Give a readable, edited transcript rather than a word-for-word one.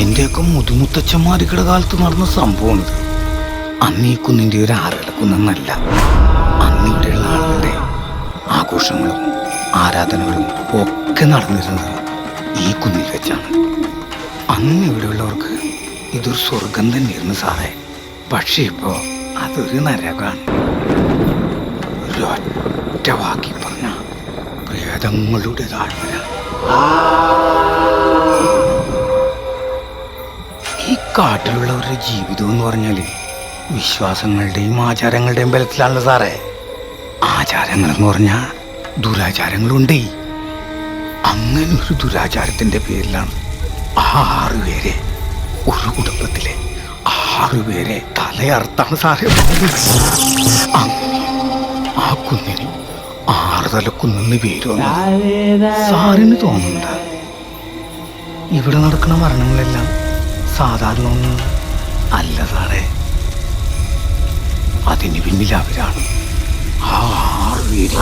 എന്റെയൊക്കെ മുതുമുത്തച്ഛന്മാരുടെ കാലത്ത് നടന്ന സംഭവം ഇത്. അന്ന് ഈ കുന്നിന്റെ ഒരു ആറിലക്കുന്നല്ല. അന്ന് ഇവിടെയുള്ള ആളുകളുടെ ആഘോഷങ്ങളും ആരാധനകളും ഒക്കെ നടന്നിരുന്നത് ഈ കുന്നിൽ വെച്ചാണ്. അന്ന് ഇവിടെയുള്ളവർക്ക് ഇതൊരു സ്വർഗം തന്നെയായിരുന്നു സാറേ. പക്ഷെ ഇപ്പോ അതൊരു നരകമാണ്. ഒരൊറ്റ വാക്കി പറഞ്ഞ പ്രേതങ്ങളുടെ താഴ്വര. ഈ കാട്ടിലുള്ളവരുടെ ജീവിതം എന്ന് പറഞ്ഞാല് വിശ്വാസങ്ങളുടെയും ആചാരങ്ങളുടെയും ബലത്തിലാണല്ലോ സാറേ. ആചാരങ്ങൾ എന്ന് പറഞ്ഞാൽ ദുരാചാരങ്ങളുണ്ടേ. അങ്ങനെ ഒരു ദുരാചാരത്തിന്റെ പേരിലാണ് 6 പേരെ, ഒരു കുടുംബത്തിലെ 6 പേരെ തലയർത്താണ് സാറേ. ആ കുന്നിന് 6 തലക്കുന്നെന്ന് പേര് വന്നു. സാറിന് തോന്നുന്നുണ്ട ഇവിടെ നടക്കുന്ന മരണങ്ങളെല്ലാം സാധാരണ ഒന്നും അല്ല സാറേ. അതിന് പിന്നിൽ അവരാണ്. ആ 6 പേര്.